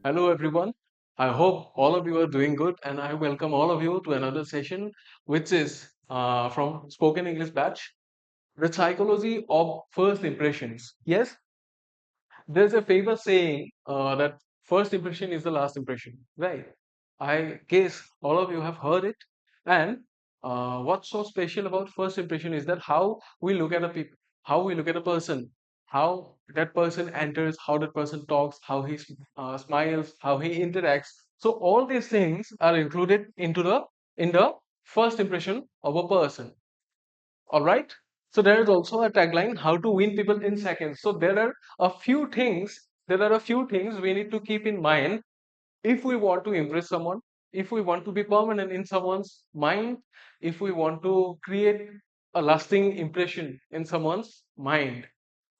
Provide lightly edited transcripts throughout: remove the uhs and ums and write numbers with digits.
Hello, everyone. I hope all of you are doing good, and I welcome all of you to another session, which is from Spoken English Batch, the psychology of first impressions. Yes, there's a famous saying that first impression is the last impression, right? I guess all of you have heard it. And what's so special about first impression is that how we look at a people, how we look at a person, how that person enters, how that person talks, how he smiles, how he interacts. So all these things are included in the first impression of a person. All right. So there is also a tagline, how to win people in seconds. So there are a few things we need to keep in mind if we want to impress someone, if we want to be permanent in someone's mind, if we want to create a lasting impression in someone's mind.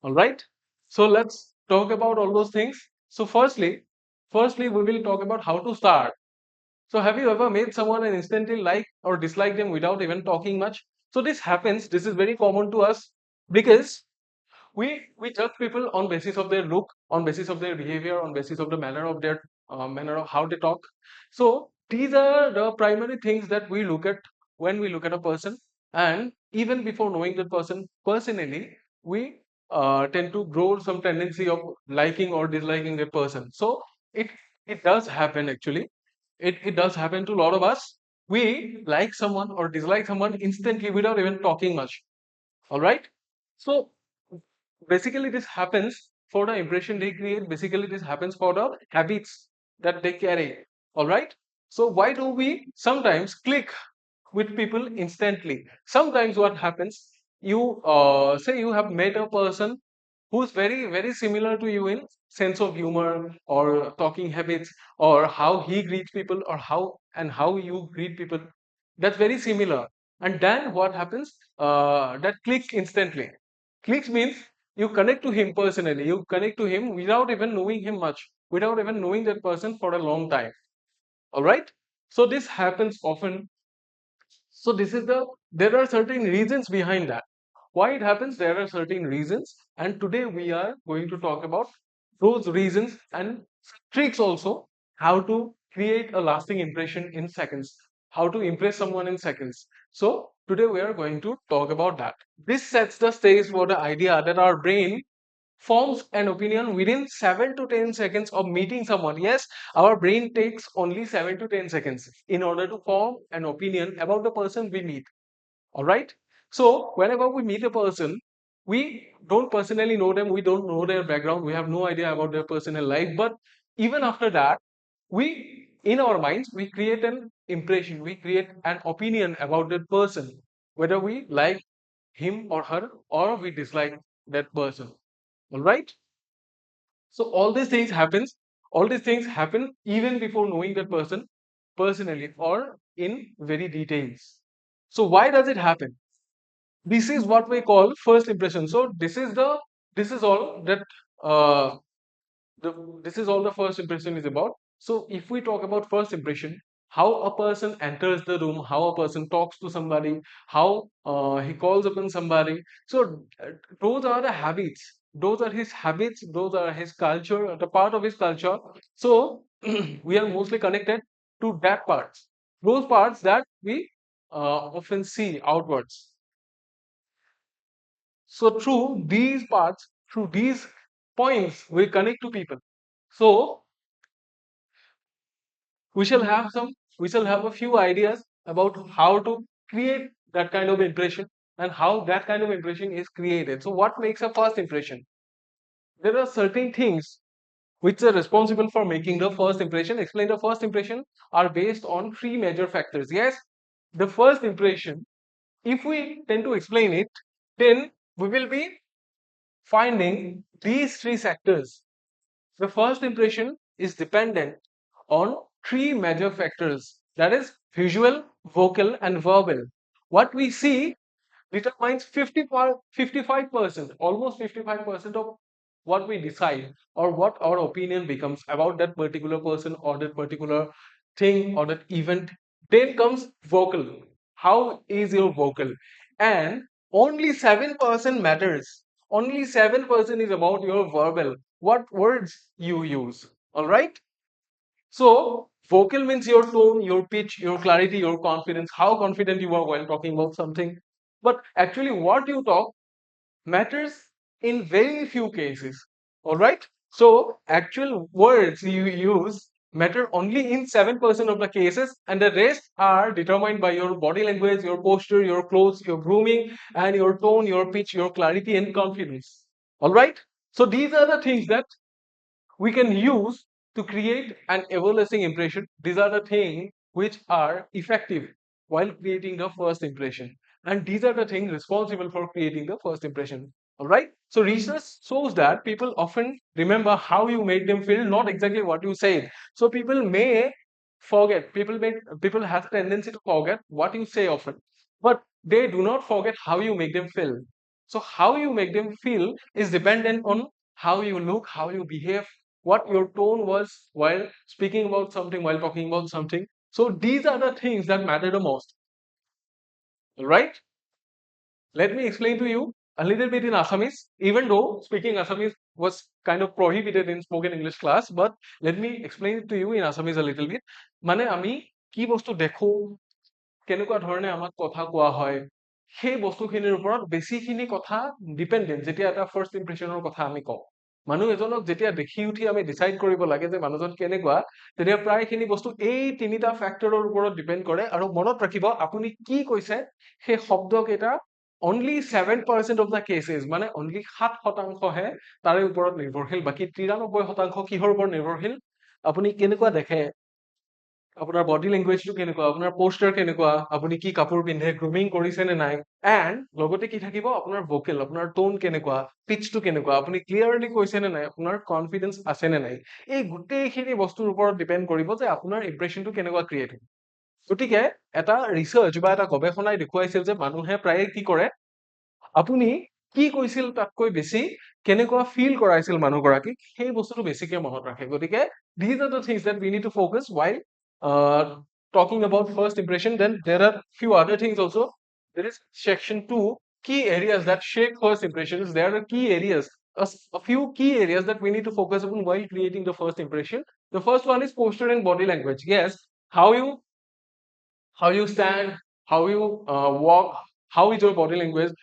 All right. So let's talk about all those things. So firstly, we will talk about how to start. So have you ever made someone and instantly like or dislike them without even talking much? So this happens. This is very common to us because we judge people on basis of their look, on basis of their behavior, on basis of the manner of how they talk. So these are the primary things that we look at when we look at a person, and even before knowing that person personally, we tend to grow some tendency of liking or disliking that person. So it it does happen actually. It does happen to a lot of us. We like someone or dislike someone instantly without even talking much. All right. So basically this happens for the impression they create. Basically this happens for the habits that they carry. All right. So why do we sometimes click with people instantly? Sometimes what happens, you say you have met a person who's very similar to you in sense of humor or talking habits or how he greets people or how you greet people. That's very similar. And then what happens, that clicks instantly. Clicks means you connect to him personally, you connect to him without even knowing him much, without even knowing that person for a long time. All right. So this happens often. So this is there are certain reasons behind that. Why it happens? There are certain reasons, and today we are going to talk about those reasons and tricks also, how to create a lasting impression in seconds, how to impress someone in seconds. So today we are going to talk about that. This sets the stage for the idea that our brain forms an opinion within 7 to 10 seconds of meeting someone. Yes, our brain takes only 7 to 10 seconds in order to form an opinion about the person we meet. All right. So whenever we meet a person, we don't personally know them, we don't know their background, we have no idea about their personal life. But even after that, we in our minds we create an impression, we create an opinion about that person, whether we like him or her or we dislike that person. All right. So all these things happen even before knowing that person personally or in very details. So why does it happen? This is what we call first impression. So this is all that uh, this is all the first impression is about. So if we talk about first impression, how a person enters the room, how a person talks to somebody, how he calls upon somebody. So those are the habits. Those are his habits. Those are his culture, the part of his culture. So we are mostly connected to that part. Those parts that we often see outwards. So through these points, we connect to people. So we shall have some, we shall have a few ideas about how to create that kind of impression and how that kind of impression is created. So what makes a first impression? There are certain things which are responsible for making the first impression. Explain the first impression are based on three major factors. Yes, the first impression, if we tend to explain it, then we will be finding these three sectors. The first impression is dependent on three major factors, that is, visual, vocal, and verbal. What we see determines 55%, almost 55% of what we decide or what our opinion becomes about that particular person or that particular thing or that event. Then comes vocal. How is your vocal? And only 7% matters. Only 7% is about your verbal. What words you use. All right? So vocal means your tone, your pitch, your clarity, your confidence, how confident you are while talking about something. But actually, what you talk matters in very few cases. All right. So actual words you use matter only in 7% of the cases, and the rest are determined by your body language, your posture, your clothes, your grooming, and your tone, your pitch, your clarity, and confidence. All right. So these are the things that we can use to create an everlasting impression. These are the things which are effective while creating the first impression. And these are the things responsible for creating the first impression. All right. So research shows that people often remember how you made them feel, not exactly what you said. So people may forget. People have a tendency to forget what you say often, but they do not forget how you make them feel. So how you make them feel is dependent on how you look, how you behave, what your tone was while speaking about something, while talking about something. So these are the things that matter the most, right? Let me explain to you a little bit in Assamese, even though speaking Assamese was kind of prohibited in spoken English class, but let me explain it to you in Assamese a little bit. মানে আমি কি বস্তু দেখো, কেনেকুৱা ধৰণে আমাক কথা কোৱা হয়, সেই বস্তুখিনিৰ ওপৰত বেছিখিনি কথা ডিপেণ্ডেণ্ট যেতিয়া এটা ফাৰ্ষ্ট ইম্প্ৰেশ্যনৰ কথা আমি কওঁ। মানুহ এজনক যেতিয়া দেখি উঠি আমি ডিচাইড কৰিব লাগে যে মানুহজন কেনেকুৱা, তেতিয়া প্ৰায়খিনি বস্তু এই তিনিটা ফেক্টৰৰ ওপৰত ডিপেণ্ড কৰে। আৰু মনত ৰাখিব, আপুনি কি কৈছে সেই শব্দকেইটা অনলি 7% অফ দ্য কেচেছ, মানে অনলি 7%হে তাৰে ওপৰত নিৰ্ভৰশীল। বাকী 93% কিহৰ ওপৰত নিৰ্ভৰশীল? আপুনি কেনেকুৱা দেখে, আপোনাৰ বডি লেংগুৱেজটো কেনেকুৱা, আপোনাৰ পোষ্টাৰ কেনেকুৱা, আপুনি কি কাপোৰ পিন্ধে, গ্ৰুমিং কৰিছে নে নাই, এণ্ড লগতে কি থাকিব আপোনাৰ ভোকেল, আপোনাৰ টোন কেনেকুৱা, পিচটো কেনেকুৱা, আপুনি ক্লিয়াৰলি কৈছে নে নাই, আপোনাৰ কনফিডেন্স আছে নে নাই। এই গোটেইখিনি বস্তুৰ ওপৰত ডিপেণ্ড কৰিব যে আপোনাৰ ইম্প্ৰেশ্যনটো কেনেকুৱা ক্ৰিয়েট হ'ব। গতিকে এটা ৰিচাৰ্চ বা এটা গৱেষণাই দেখুৱাইছিল যে মানুহে প্ৰায়ে কি কৰে, আপুনি কি কৈছিল তাতকৈ বেছি কেনেকুৱা ফিল কৰাইছিল মানুহগৰাকীক, সেই বস্তুটো বেছিকে মনত ৰাখে। গতিকে these are the things that we need to focus while uh, talking about first impression. Then there are few other things also. There is section 2, key areas that shape first impressions. There are key areas, a few key areas that we need to focus upon while creating the first impression. The first one is posture and body language. Yes, how you stand, how you walk, how is your body language,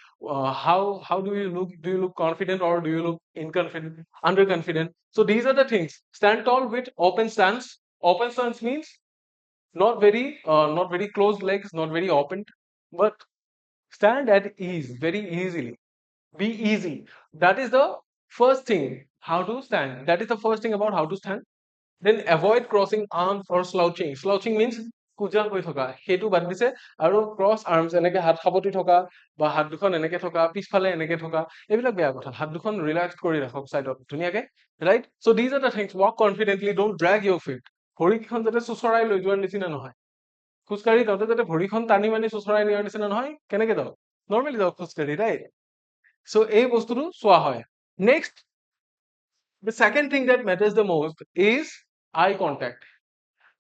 how do you look? Do you look confident or do you look inconfident, underconfident? So these are the things. Stand tall with open stance. Open stance means not very closed legs, not very open, but stand at ease, very easily. Be easy. That is the first thing. How to stand. That is the first thing about how to stand. Then avoid crossing arms or slouching. Slouching means কুজা হৈ থকা, সেইটো বাদ দিছে। আৰু cross arms, এনেকে হাত সাৱটি থকা বা হাত দুখন এনেকে থকা, পিছফালে এনেকে থকা, এইবিলাক বেয়া কথা। হাত দুখন ৰিলেক্স কৰি ৰাখক চাইডত ধুনীয়াকে, ৰাইট? চ' these are the things. Walk confidently, don't drag ইউৰ ফিট। ভৰিকেইখন যাতে চুচৰাই লৈ যোৱাৰ নিচিনা নহয়। খোজকাঢ়ি যাওঁতে যাতে ভৰিখন টানি মানি চুচৰাই নিয়াৰ নিচিনা নহয়। কেনেকে যাওক? নৰ্মেলি যাওক খোজকাঢ়ি, ৰাইট? চ' এই বস্তুটো চোৱা হয়। Next, the second thing that matters the most is eye contact.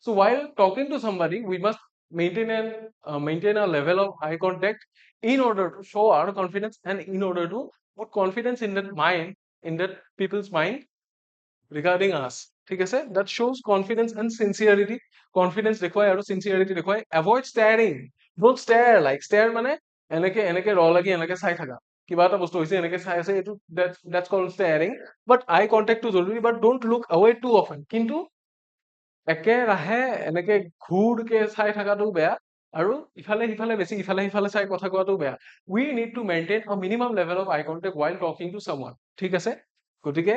So while talking to somebody, we must maintain a level of eye contact in order to show our confidence and in order to put confidence in that mind, in that people's mind regarding us. ঠিক আছে? That shows confidence and sincerity. Confidence দেখুৱাই আৰু sincerity দেখুৱাই. Avoid staring. Don't stare. Like stare মানে এনেকে এনেকে ৰ লাগি এনেকে চাই থাকা। কিবা এটা বস্তু হৈছে এনেকে চাই আছে, এইটো that's called staring. But eye contact টো জৰুৰী, but don't look away too often. কিন্তু একেৰাহে এনেকে ঘূৰকে চাই থকাটো বেয়া, আৰু ইফালে সিফালে বেছি ইফালে সিফালে চাই কথা কোৱাটো বেয়া। We need to maintain a minimum level of eye contact while talking to someone. ঠিক আছে? গতিকে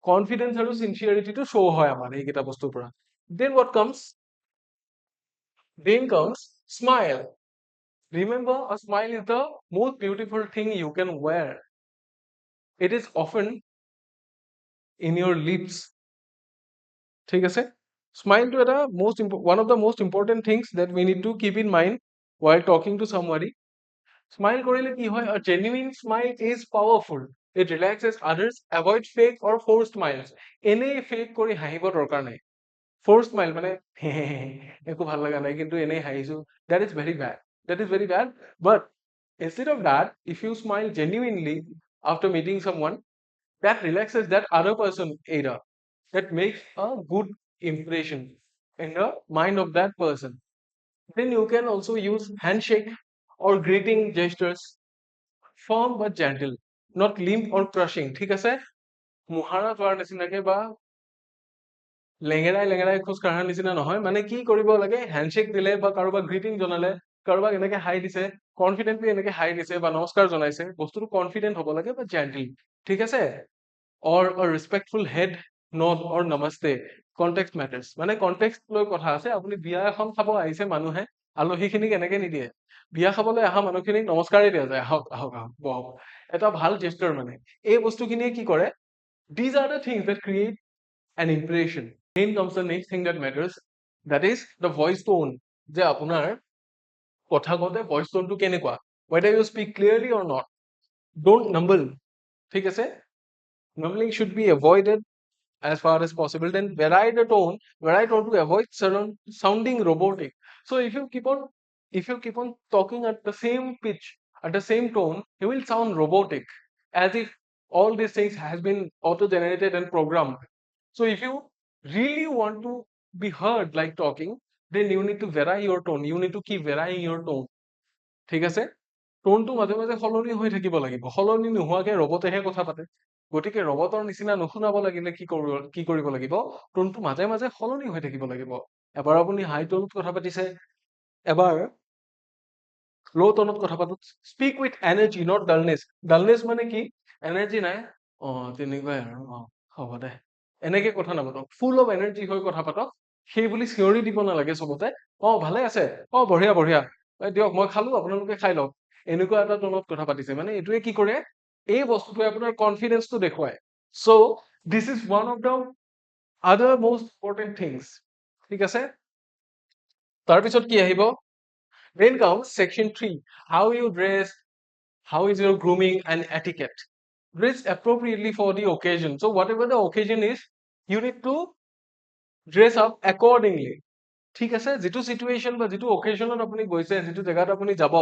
কনফিডেন্স আৰু সিনচিয়াৰিটিটো শ্ব' হয় আমাৰ এইকেইটা বস্তুৰ পৰা। Then what comes? Then comes smile. Remember, a smile is the most beautiful thing you can wear. It is often in your lips. ঠিক আছে? Smile to এটা one of the most important things that we need to keep in mind while talking to somebody. Smile কৰিলে কি হয়? A genuine smile is powerful. It relaxes others. Avoid fake or forced smiles. এনেই fake কৰি হাঁহিব দৰকাৰ নাই। Forced smile মানে একো ভাল লগা নাই কিন্তু এনেই হাঁহিছো, that is very bad. That is very bad. But instead of that, if you smile genuinely after meeting someone, that relaxes that other person either. That makes a good impression in the mind of that person. Then you can also use handshake or greeting gestures, firm but gentle, not limp or crushing. ঠিক আছে? মুহাৰা যোৱাৰ নিচিনাকে বা লেঙেৰাই লেঙেৰাই খোজ কঢ়াৰ নিচিনা নহয়, মানে কি কৰিব লাগে, হেণ্ডশ্বেক দিলে বা কাৰোবাক গ্ৰিটিং জনালে, কাৰোবাক এনেকে হাই দিছে, কনফিডেন্টলি এনেকে হাই দিছে বা নমস্কাৰ জনাইছে, বস্তুটো কনফিডেন্ট হ'ব লাগে বা জেন্টল, ঠিক আছে? or a respectful head nod or namaste. Context matters. মানে কনটেক্সট লৈ কথা আছে। আপুনি বিয়া এখন খাব আহিছে মানুহে, আলহীখিনিক এনেকে নিদিয়ে, বিয়া খাবলৈ অহা মানুহখিনিক নমস্কাৰেই দিয়া যায়, আহক আহক আহক বহক, এটা ভাল জেষ্টাৰ। মানে এই বস্তুখিনিয়ে কি কৰে, these are the things that create an impression. Then comes the next thing that matters, that is the voice tone. যে আপোনাৰ কথা কওঁতে ভইচ টোনটো কেনেকুৱা, whether you speak clearly or not. Don't mumble, ঠিক আছে? Mumbling should be avoided as far as possible. Then vary tone to avoid sounding robotic. So if you keep on talking at the same pitch, at the same tone, you will sound robotic, as if all these things has been auto generated and programmed. So if you really want to be heard like talking, then you need to vary your tone, you need to keep varying your tone, ঠিক আছে? টোনটো মাজে মাজে সলনি হৈ থাকিব লাগিব, সলনি নোহোৱাকে ৰবটেহে কথা পাতে, গতিকে ৰবটৰ নিচিনা নুশুনাব লাগিলে কি কৰিব লাগিব, টোনটো মাজে মাজে সলনি হৈ থাকিব লাগিব। এবাৰ আপুনি হাই টোনত কথা পাতিছে, এবাৰ লো টোনত কথা পাতক। Speak with energy, not dullness. Dullness মানে কি, এনাৰ্জি নাই, তেনেকুৱাই আৰু, হ'ব দে, এনেকে কথা নাপাতক, ফুল অফ এনাৰ্জি হৈ কথা পাতক। সেই বুলি চিঞৰি দিব নালাগে চবতে, ভালে আছে, বঢ়িয়া বঢ়িয়া, দিয়ক মই খালো আপোনালোকে খাই লওক, এনেকুৱা এটা টোনত কথা পাতিছে, মানে এইটোৱে কি কৰে, এই বস্তুটোৱে আপোনাৰ কনফিডেন্সটো দেখুৱায়। চ' this is one of the আদাৰ মোষ্ট ইম্পৰ্টেণ্ট থিংছ, ঠিক আছে? তাৰপিছত কি আহিব, then comes section 3, how you dress, how is your grooming and etiquette. Dress appropriately for the occasion. So whatever the occasion is, you need to dress up accordingly. ঠিক আছে, যিটো situation বা যিটো অকেজনত আপুনি গৈছে, যিটো জেগাত আপুনি যাব,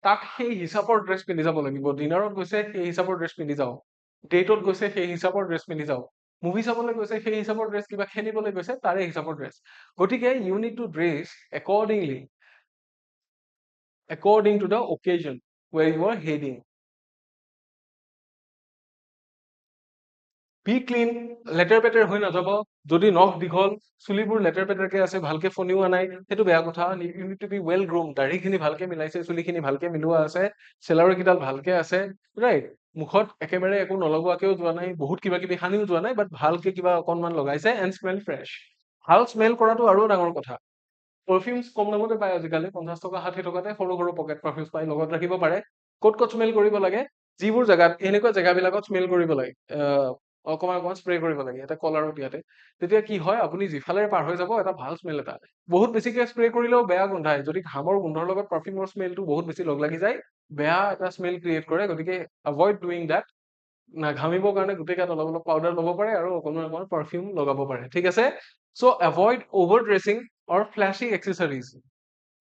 তাক সেই হিচাপৰ ড্ৰেছ পিন্ধি যাব লাগিব। ডিনাৰত গৈছে, সেই হিচাপৰ ড্ৰেছ পিন্ধি যাওক, ডেটত গৈছে, সেই হিচাপৰ ড্ৰেছ পিন্ধি যাওক, মুভি চাবলৈ গৈছে, সেই হিচাপৰ ড্ৰেছ, কিবা খেলিবলৈ গৈছে, তাৰে হিচাপৰ ড্ৰেছ। গতিকে you need to dress accordingly, according to the occasion where you are heading. Be clean, লেতেৰ পেতেৰ হৈ নাযাব। যদি নখ দীঘল, চুলিবোৰ লেতেৰ পেতেৰকে আছে, ভালকে ফণিওৱা নাই, সেইটো বেয়া কথা। You need to be well groomed, দাঢ়িখিনি ভালকে মিলাইছে, চুলিখিনি ভালকে মিলোৱা আছে, চেলাউৰি কেইডাল ভালকে আছে, ৰাইট? মুখত একেবাৰে একো নলগোৱাকেও যোৱা নাই, বহুত কিবা কিবি সানিও যোৱা নাই, বাট ভালকে কিবা অকণমান লগাইছে, এণ্ড স্মেল ফ্ৰেছ। ভাল স্মেল কৰাটো আৰু ডাঙৰ কথা। পাৰফিউমছ কম দামতে পায় আজিকালি, 50 টকা 60 টকাতে সৰু সৰু পকেট পাৰফিউমছ পাই, লগত ৰাখিব পাৰে। ক'ত ক'ত স্মেল কৰিব লাগে, যিবোৰ জেগাত, এনেকুৱা জেগাবিলাকত স্মেল কৰিব লাগে, অকণমান অকণমান স্প্ৰে কৰিব লাগে, এটা কলাৰত ইয়াতে। তেতিয়া কি হয়, আপুনি যিফালে পাৰ হৈ যাব, এটা ভাল স্মেল এটা। বহুত বেছিকে স্প্ৰে কৰিলেও বেয়া গোন্ধায়, যদি ঘামৰ গোন্ধৰ লগত পাৰফিউমৰ স্মেলটো বহুত বেছি লগ লাগি যায়, বেয়া এটা স্মেল ক্ৰিয়েট কৰে। গতিকে এভইড ডুইং দেট। ঘামিবৰ কাৰণে গোটেই গাত অলপ অলপ পাউডাৰ ল'ব পাৰে আৰু অকণমান অকণমান পাৰফিউম লগাব পাৰে, ঠিক আছে? So' avoid over dressing or flashy accessories.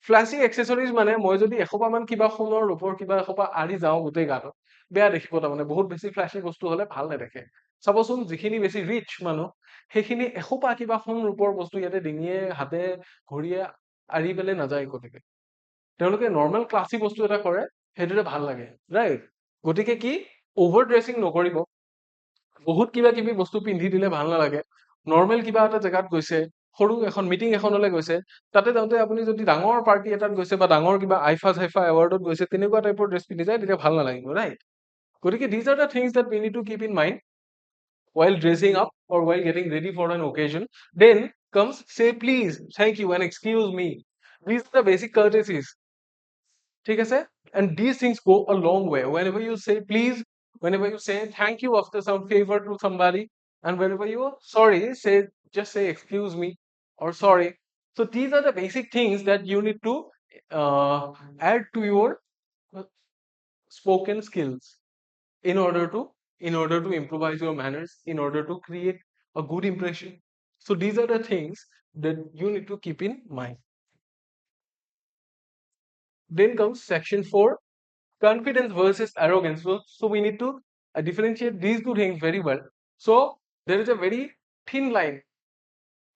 Flashy accessories মানে, মই যদি এসোপামান কিবা সোণৰ ৰূপৰ কিবা এসোপা আৰি যাওঁ গোটেই গাটোত, বেয়া দেখিব। তাৰমানে বহুত বেছি ফ্লেশ্বি বস্তু হলে ভাল নেদেখে। চাবচোন, যিখিনি বেছি ৰিচ মানুহ, সেইখিনি এসোপা কিবা সোণ ৰূপৰ বস্তু ইয়াতে ডিঙিয়ে, হাতে, ভৰিয়ে আৰি পেলাই নাযায় গতিকে। তেওঁলোকে নৰ্মেল ক্লাছী বস্তু এটা কৰে, সেইটোতে ভাল লাগে, ৰাইট? গতিকে কি, অভাৰ ড্ৰেছিং নকৰিব। বহুত কিবা কিবি বস্তু পিন্ধি দিলে ভাল নালাগে। নৰ্মেল কিবা এটা জেগাত গৈছে, সৰু এখন মিটিং এখনলৈ গৈছে, তাতে যাওঁতে আপুনি যদি ডাঙৰ পাৰ্টি এটাত গৈছে বা ডাঙৰ কিবা আইফা চাইফা এৱাৰ্ডত গৈছে, তেনেকুৱা টাইপৰ ড্ৰেছ পিন্ধি যায়, তেতিয়া ভাল নালাগিব, ৰাইট? গতিকে these are the things that we need to keep in mind while dressing up or while getting ready for an occasion. Then comes say please, thank you, and excuse me. These are the basic courtesies, ঠিক আছে? And these things go a long way. Whenever you say please, whenever you say thank you after some favor to somebody, and whenever you are sorry, just say excuse me or sorry. So these are the basic things that you need to add to your spoken skills in order to improvise your manners, in order to create a good impression. So these are the things that you need to keep in mind. Then comes section 4, confidence versus arrogance. So we need to differentiate these two things very well. So there is a very thin line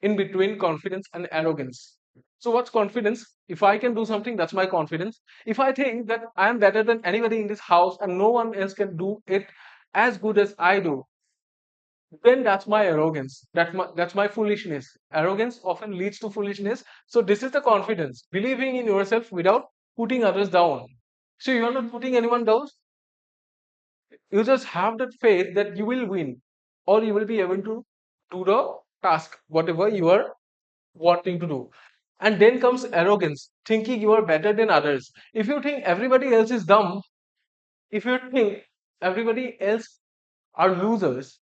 in between confidence and arrogance. So what's confidence? If I can do something, that's my confidence. If I think that I am better than anybody in this house and no one else can do it as good as I do, then that's my arrogance. That's my foolishness. Arrogance often leads to foolishness. So this is the confidence, believing in yourself without putting others down. So you're not putting anyone down. You just have that faith that you will win, or you will be able to do the task, whatever you are wanting to do. And then comes arrogance, thinking you are better than others. If you think everybody else is dumb, if you think everybody else are losers,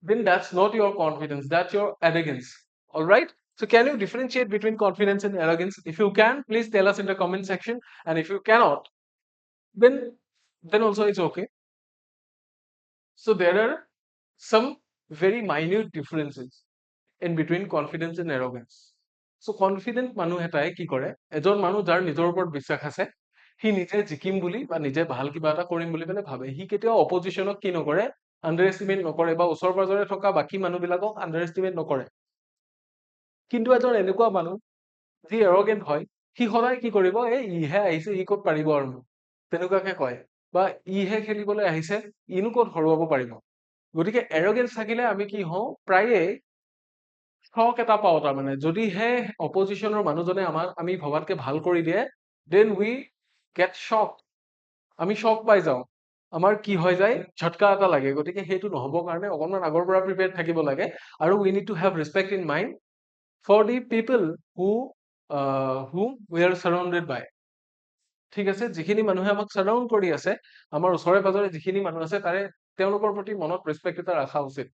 then that's not your confidence, that's your arrogance. All right. So, can you differentiate between confidence and arrogance? If you can, please tell us in the comment section. And if you cannot, then also it's okay. So, there are some very minute differences in between confidence and arrogance. So confident মানুহ এটাই কি কৰে, এজন মানুহ যাৰ নিজৰ ওপৰত বিশ্বাস আছে, সি নিজে জিকিম বুলি বা নিজে ভাল কিবা এটা কৰিম বুলি পেলাই ভাবে। সি কেতিয়াও অপজিশ্যনক কি নকৰে, আণ্ডাৰ এষ্টিমেট নকৰে বা ওচৰ পাজৰে থকা বাকী মানুহবিলাকক আণ্ডাৰ এষ্টিমেট নকৰে। কিন্তু এজন এনেকুৱা মানুহ যি এৰগেণ্ট হয়, সি সদায় কি কৰিব, এই ইহে আহিছে, ই ক'ত পাৰিব আৰু তেনেকুৱাকে কয়, বা ইহে খেলিবলৈ আহিছে, ইনো ক'ত হৰুৱাব পাৰিব। গতিকে এৰগেন্স থাকিলে আমি কি হওঁ, প্ৰায়ে শক এটা পাওঁ। তাৰমানে যদিহে অপজিশ্যনৰ মানুহজনে আমি ভবাতকে ভাল কৰি দিয়ে, দেন উই গেট শ্বক, আমি শ্বক পাই যাওঁ, আমাৰ কি হৈ যায়, ঝটকা এটা লাগে। গতিকে সেইটো নহ'বৰ কাৰণে অকণমান আগৰ পৰা প্ৰিপেয়াৰ থাকিব লাগে। আৰু we need to have respect in mind for the people whom we are surrounded by। ঠিক আছে, যিখিনি মানুহে আমাক সাৰাউণ্ড কৰি আছে, আমাৰ ওচৰে পাজৰে যিখিনি মানুহ আছে, তেওঁলোকৰ প্ৰতি মনত ৰেচপেক্ট এটা ৰখা উচিত।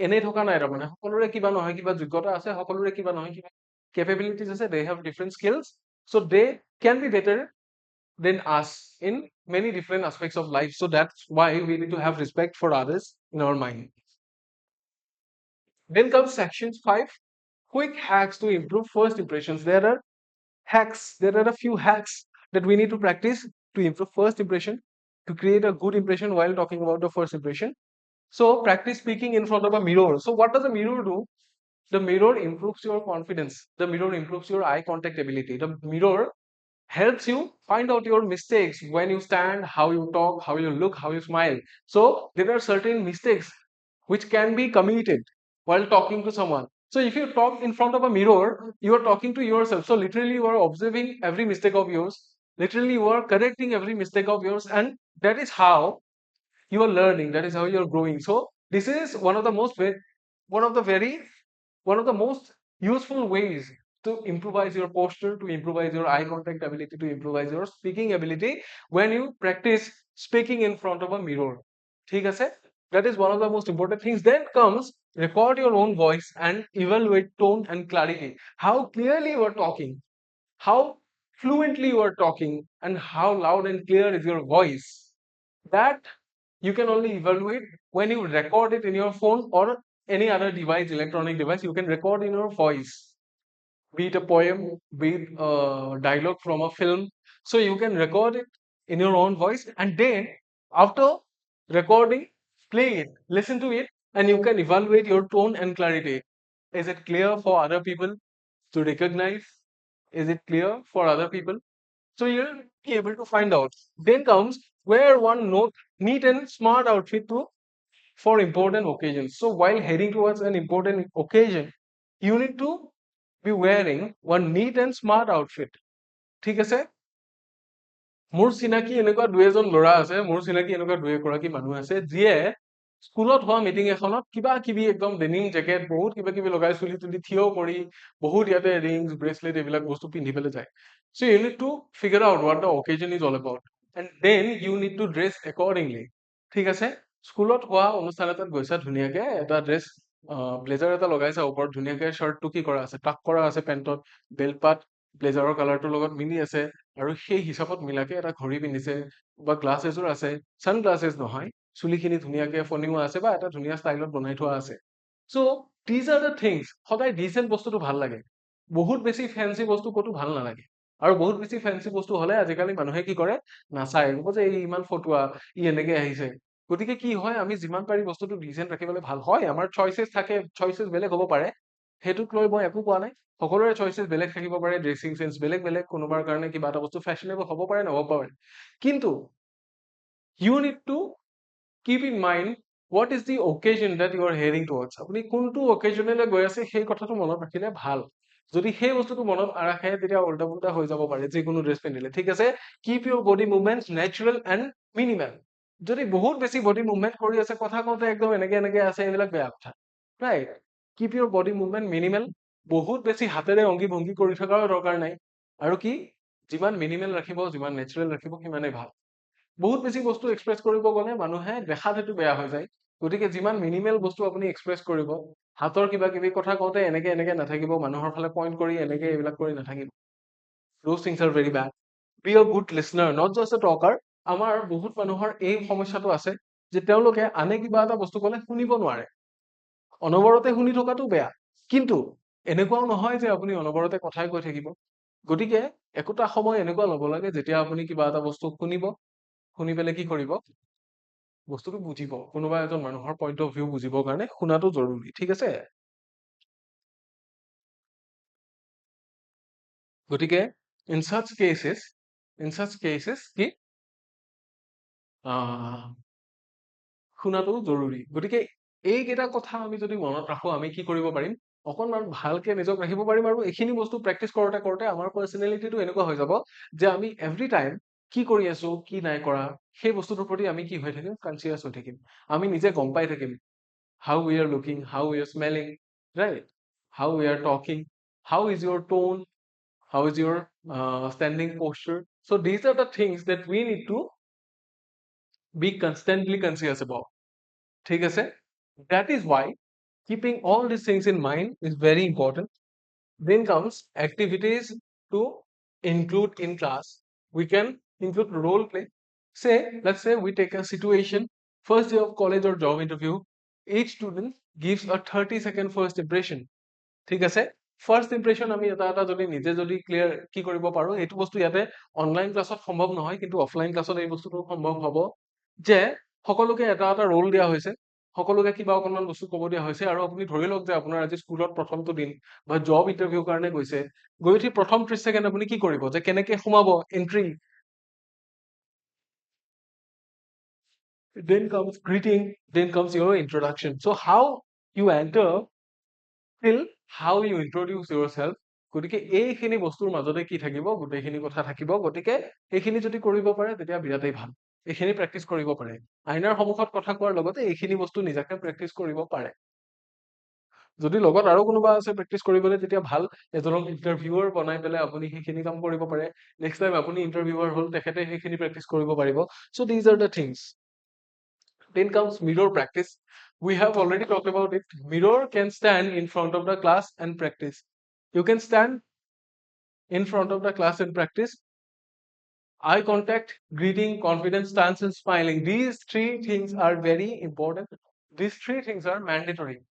এনেই থকা নাই, তাৰমানে সকলোৰে কিবা নহয় কিবা যোগ্যতা আছে, সকলোৰে কিবা নহয় কিবা কেপেবিলিটিজ আছে, দে হেভ ডিফাৰেণ্ট স্কিলছ, চ' দে কেন B better than us in many different aspects of life. So that's why we need to have respect for others in our mind. Then comes section 5, quick hacks to improve first impressions. There are a few hacks that we need to practice to improve first impression, to create a good impression while talking about the first impression. So practice speaking in front of a mirror. So what does a mirror do? The mirror improves your confidence. The mirror improves your eye contact ability. The mirror helps you find out your mistakes when you stand, how you talk, how you look, how you smile. So there are certain mistakes which can be committed while talking to someone. So if you talk in front of a mirror, you are talking to yourself. So literally you are observing every mistake of yours. Literally you are correcting every mistake of yours, and that is how you are learning, that is how you are growing. So this is one of the most useful ways to improvise your posture, to improvise your eye contact ability, to improvise your speaking ability when you practice speaking in front of a mirror. ঠিক আছে, that is one of the most important things. Then comes record your own voice and evaluate tone and clarity. How clearly you are talking, how fluently you are talking, and how loud and clear is your voice. That you can only evaluate when you record it in your phone or any other device, electronic device. You can record in your voice, be it a poem, be it a dialogue from a film. So you can record it in your own voice, and then after recording, play it, listen to it, and you can evaluate your tone and clarity. Is it clear for other people to recognize? Is it clear for other people? So you'll be able to find out. Then comes wear one note, neat and smart outfit for important occasions. So while heading towards an important occasion, you need to be wearing one neat and smart outfit. ঠিক আছে, মোৰ চিনাকি এনেকুৱা দুই এজন ল'ৰা আছে, মোৰ চিনাকি এনেকুৱা দুই এগৰাকী মানুহ আছে, যিয়ে স্কুলত হোৱা মিটিং এখনত কিবা কিবি একদম ডেনিম জেকেট বহুত কিবা কিবি লগাই চুলি তুলি থিয় কৰি বহুত ইয়াতে ৰিংছ ব্ৰেচলেট এইবিলাক বস্তু পিন্ধি পেলাই যায়। So you need to figure out what the occasion is all about, and then you need to dress accordingly. ঠিক আছে, স্কুলত হোৱা অনুষ্ঠান এটাত গৈছা, ধুনীয়াকে এটা ড্ৰেছ ব্লেজাৰ এটা লগাইছা, ওপৰত ধুনীয়াকে শ্বাৰ্টটো কি কৰা আছে, টাক কৰা আছে পেণ্টত, বেলপাত ব্লেজাৰৰ কালাৰটোৰ লগত মিলি আছে, আৰু সেই হিচাপত মিলাকে এটা ঘড়ী পিন্ধিছে বা গ্লাছ এযোৰ আছে, ছান গ্লাছেছ নহয়, চুলিখিনি ধুনীয়াকে ফনিওৱা আছে বা এটা ধুনীয়া ষ্টাইলত বনাই থোৱা আছে। চ' দিজ আৰ দ্য থিংছ। সদায় ডিচেণ্ট বস্তুটো ভাল লাগে, বহুত বেছি ফেঞ্চি বস্তু ক'তো ভাল নালাগে। আৰু বহুত বেছি ফেঞ্চি বস্তু হ'লে আজিকালি মানুহে কি কৰে, নাচায়, ক'ব যে এই ইমান ফটুৱা, ই এনেকে আহিছে। গতিকে কি হয়, আমি যিমান পাৰি বস্তুটো ডিচেণ্ট ৰাখিবলৈ ভাল হয়, আমাৰ চইচেছ থাকে, চইচেছ বেলেগ হ'ব পাৰে, সেইটোক লৈ মই একো কোৱা নাই সকলোৰে চইচেছ বেলেগ থাকিব পাৰে ড্ৰেছিং সেন্স বেলেগ বেলেগ কোনোবাৰ কাৰণে কিবা এটা বস্তু ফেশনেবল হ'ব পাৰে নহ'ব পাৰে কিন্তু you need to keep in mind what is the occasion that you are heading towards আপুনি কোনটো occasionলৈ গৈ আছে সেই কথাটো মনত ৰাখিলে ভাল যদি সেই বস্তুটো মনত ৰাখে তেতিয়া উল্টা পুল্টা হৈ যাব পাৰে যিকোনো ড্ৰেছ পিন্ধিলে ঠিক আছে keep your body movements natural and minimal যদি বহুত বেছি বডি মুভমেন্ট কৰি আছে কথা কওঁতে একদম এনেকে এনেকে আছে এইবিলাক বেয়া কথা right keep your body movement minimal বহুত বেছি হাতেৰে অংগী ভংগী কৰি থকাৰ দৰকাৰ নাই আৰু কি যিমান মিনিমেল ৰাখিব যিমান নেচাৰেল ৰাখিব সিমানেই ভাল বহুত বেছি বস্তু এক্সপ্ৰেছ কৰিব গ'লে মানুহে দেখাত সেইটো বেয়া হৈ যায় গতিকে যিমান মিনিমেল বস্তু আপুনি এক্সপ্ৰেছ কৰিব হাতৰ কিবা কিবি কথা কওঁতে এনেকে এনেকে নাথাকিব মানুহৰ ফালে পইণ্ট কৰি এনেকে এইবিলাক কৰি নাথাকিব those things are very bad be a good listener not just a talker আমাৰ বহুত মানুহৰ এই সমস্যাটো আছে যে তেওঁলোকে আনে কিবা এটা বস্তু ক'লে শুনিব নোৱাৰে অনবৰতে শুনি থকাটো বেয়া কিন্তু এনেকুৱাও নহয় যে আপুনি অনবৰতে কথাই কৈ থাকিব গতিকে একোটা সময় এনেকুৱা ল'ব লাগে যেতিয়া আপুনি কিবা এটা বস্তু শুনিব শুনি পেলাই কি কৰিব বস্তুটো বুজিব কোনোবা এজন মানুহৰ পইণ্ট অফ ভিউ বুজিবৰ কাৰণে শুনাটো জৰুৰী ঠিক আছে গতিকে in such cases কি শুনাটো জৰুৰী গতিকে এইকেইটা কথা আমি যদি মনত ৰাখো আমি কি কৰিব পাৰিম অকণমান ভালকে নিজক ৰাখিব পাৰিম আৰু এইখিনি বস্তু প্ৰেক্টিচ কৰোঁতে কৰোঁতে আমাৰ পাৰ্চনেলিটিটো এনেকুৱা হৈ যাব যে আমি এভৰি টাইম কি কৰি আছো কি নাই কৰা সেই বস্তুটোৰ প্ৰতি আমি কি হৈ থাকিম কনচিয়াছ হৈ থাকিম আমি নিজে গম পাই থাকিম how we are looking how we are smelling right how we are talking how is your tone how is your standing posture so these are the things that we need to be constantly conscious about ঠিক আছে that is why keeping all these things in mind is very important then comes activities to include in class we can include role play say let's say we take a situation first day of college or job interview each student gives a 30-second first impression ঠিক আছে first impression আমি এটা এটা যদি নিজে যদি clear কি কৰিব পাৰো এইটো বস্তু ইয়াতে অনলাইন ক্লাছত সম্ভৱ নহয় কিন্তু অফলাইন ক্লাছত এই বস্তুটো সম্ভৱ হ'ব যে সকলোকে এটা এটা ৰোল দিয়া হৈছে সকলোকে কিবা অকণমান বস্তু ক'ব দিয়া হৈছে আৰু আপুনি ধৰি লওক যে আপোনাৰ আজি স্কুলত প্ৰথমটো দিন বা জব ইণ্টাৰভিউ কাৰণে গৈছে গৈ উঠি প্ৰথম 30 ছেকেণ্ড আপুনি কি কৰিব যে কেনেকে সোমাব entry then comes greeting then comes your introduction so how you enter till how you introduce yourself গতিকে এইখিনি বস্তুৰ মাজতে কি থাকিব গোটেইখিনি কথা থাকিব গতিকে এইখিনি যদি কৰিব পাৰে তেতিয়া বিৰাটেই ভাল এইখিনি প্ৰেক্টিচ কৰিব পাৰে আইনাৰ সন্মুখত কথা কোৱাৰ লগতে এইখিনি বস্তু নিজাকে প্ৰেক্টিচ কৰিব পাৰে যদি লগত আৰু কোনোবা আছে প্ৰেক্টিচ কৰিবলৈ তেতিয়া ভাল এজনক ইন্টাৰভিউৱাৰ বনাই পেলাই আপুনি সেইখিনি কাম কৰিব পাৰে নেক্সট টাইম আপুনি ইন্টাৰভিউৱাৰ হ'ল তেখেতে সেইখিনি প্ৰেক্টিচ কৰিব পাৰিব so these are the things then comes mirror practice we have already talked about it mirror can stand in front of the class and practice you can stand in front of the class and practice eye contact greeting confidence stance and smiling these three things are very important these three things are mandatory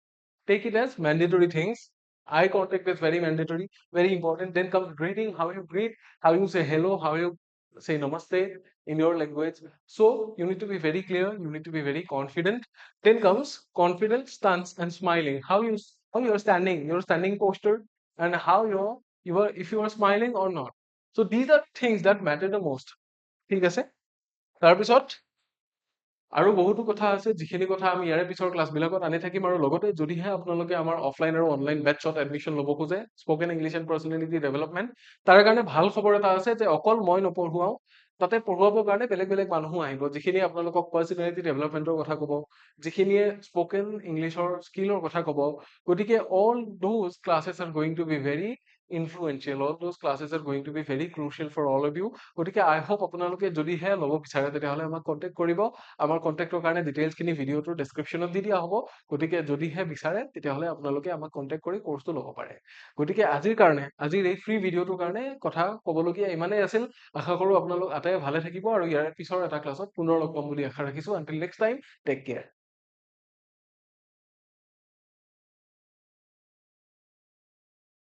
take it as mandatory things eye contact is very mandatory very important then comes greeting how you greet how you say hello how you say namaste in your language so you need to be very clear you need to be very confident then comes confidence stance and smiling how you're standing your standing posture and how you are if you are smiling or not so these are things that matter the most ঠিক আছে তাৰপিছত আৰু বহুতো কথা আছে যিখিনি কথা আমি ইয়াৰে পিছৰ ক্লাছবিলাকত আনি থাকিম আৰু লগতে যদিহে আপোনালোকে আমাৰ অফলাইন আৰু অনলাইন বেটছত এডমিশ্যন ল'ব খোজে spoken English and personality development তাৰ কাৰণে ভাল খবৰ এটা আছে যে অকল মই নপঢ়ুৱাওঁ তাতে পঢ়ুৱাবৰ কাৰণে বেলেগ বেলেগ মানুহো আহিব যিখিনি আপোনালোকক পাৰ্চনেলিটি ডেভেলপমেণ্টৰ কথা ক'ব যিখিনিয়ে স্পকেন ইংলিছৰ স্কিলৰ কথা ক'ব গতিকে all those classes R going to B very influential all those classes are going to be very crucial for all of you গতিকে I hope আপোনালোকে যদিহে ল'ব বিচাৰে তেতিয়াহ'লে আমাক কন্টেক্ট কৰিব আমাৰ কন্টেক্টৰ কাৰণে ডিটেইলছখিনি ভিডিঅ'টোৰ ডেছক্ৰিপশ্যনত দি দিয়া হ'ব গতিকে যদিহে বিচাৰে তেতিয়াহ'লে আপোনালোকে আমাক কন্টেক্ট কৰি কোৰ্চটো ল'ব পাৰে গতিকে আজিৰ কাৰণে আজিৰ এই ফ্ৰী ভিডিঅ'টোৰ কাৰণে কথা ক'বলগীয়া ইমানেই আছিল আশা কৰোঁ আপোনালোক আটায়ে ভালে থাকিব আৰু ইয়াৰ পিছৰ এটা ক্লাছত পুনৰ লগ পাম বুলি আশা ৰাখিছোঁ until next time take care